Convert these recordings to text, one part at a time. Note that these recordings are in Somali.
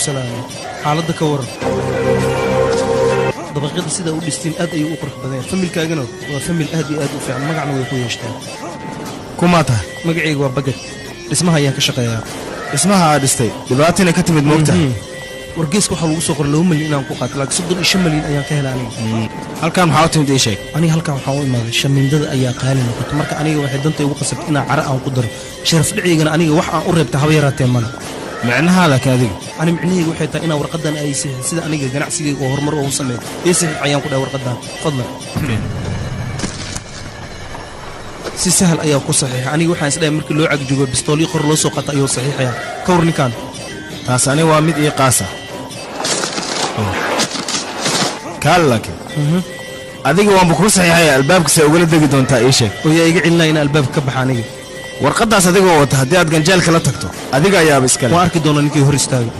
salaamay xaaladda ka waran dabaqyada sida u dhistiin aad ayuu u qurux badan familkaagana waa famil aad iyo aad u fiican magacna way ku yeeshtaan kuma tahay magacayga waa bagad dhismaha ayaan ka shaqeeyaa dhismaha aad dhistay dhibaatina ka timid moogtahay wargeeska waxaa lagu soo qoray 2 milyan inaan ku qaato laakiin 35 milyan ayaan ka helaa aniga halkan maxaa u timid ii sheeg aniga halkan waxaan u imaaday shamiindada ayaa qaali noqotay marka aniga waxay danta igu qasabtay inaan cara aan ku daro sharaf dhicigana aniga wax aan u reebta haba yaraatee mana macnaha laakiin adiga ani micnahayga waxay tahay inaan warqadan ay saxiix sida aniga ganacsigayga oo horumar oo u sameeyo ee saxiix ayaan ku dhahay warqadan fadlan si sahal ayaa ku saxiix aniga waxaan isdhahay markii loo cagjugo bistoolii qor loo soo qaata ayuu saxiixaya ka war ninkan taas ani waa mid ii qaasa kaal laakiin adiga waanba kuu saxiixaya albaabkase ugala degi doontaa ii sheeg oo yaa iga celinaya in albaabka ka baxa aniga warqadaas adigoo wata haddii aad ganjeelka la tagto adiga ayaaba iskale waan arki doonaa ninkii hor istaagay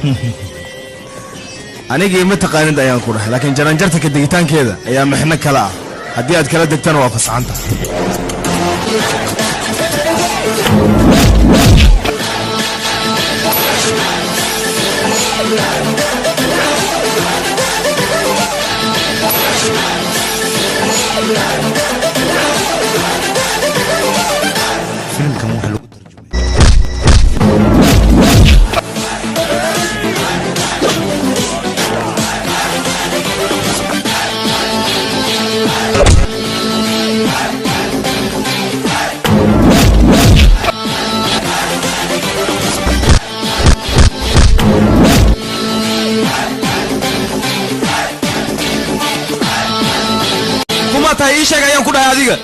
anigii ma taqaanid ayaan ku dhahay laakiin jaranjarta ka degitaankeeda ayaa mixno kale ah haddii aad kala degtana waa fasaxanta filimkan waxaa lagu kuma tahay ii sheeg ayaan ku dhahay adiga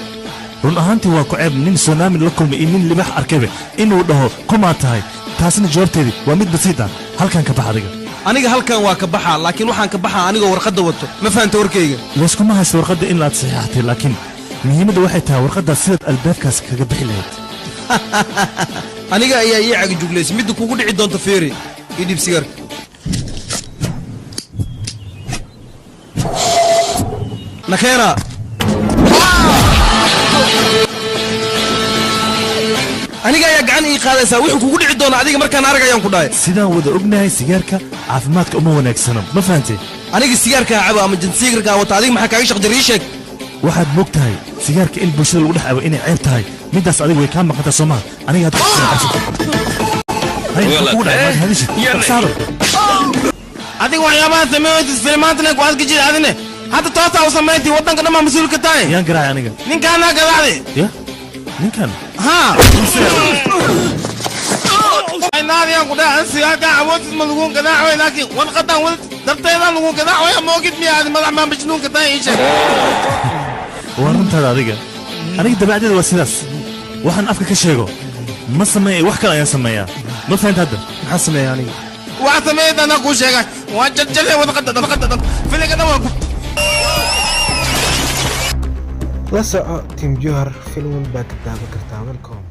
run ahaantii waa ku ceeb nin tsunami la kulmay iyo nin libax arkayba inuu dhaho kumaa tahay taasina jawaabteedii waa mid basiid ah halkan ka bax adiga aniga halkan waa ka baxaa laakiin waxaan ka baxaa anigoo warqadda wato ma fahanta warkayga layskuma haysta warqadda in aad saxiixatay laakiin muhiimadda waxay tahay warqaddaas sidaad albaabkaas kaga bixi lahayd aniga ayaa ii cagajuglaysay midda kugu dhici doonta feeri ii dhib sigaarka nakeena aniga ayaa gacan ii qaadaysaa wuxuu kugu dhici doona adiga markaan arag ayaan ku dhahay sidaan wada ognahay sigaarka caafimaadka uma wanaagsano ma fahantay aniga sigaarkaa cabo ama jansiigarkaa wata adiga maxaa kaaga shaqjar ii sheeg waxaad moog tahay sigaarka in bulshada lagu dhex abo inay ceeb tahay middaas adiga way kaa maqantaa soo maha aniga hadda adiga waxyaabaha sameeyaytis filimaantana ku adka jira adine hadda toosaa u samayntii waddanka dhammaa mas-uulka tahay yaan garaacay aniga ninkaanaa gadaacday ya ninkan haa naadiyaan ku dhahay sigaarkaa awoodis ma lagu gadaacoy laakiin warqadan weli darteedaan lagu gadaacoya moogid miya aadi madax maa majnuunka tahay ii sheeg waa runtaada adiga aniga dabeecdeeda waa sidaas waxaan afka ka sheego ma sameeya wax kale ayaan sameeyaa ma fahanta hadda maxaa sameeya aniga wax sameeyay anaa kuu sheegay waa jarjaree warqada filiga dhan waa ku la soco tim johar filmin baa ka daawan kartaa welcome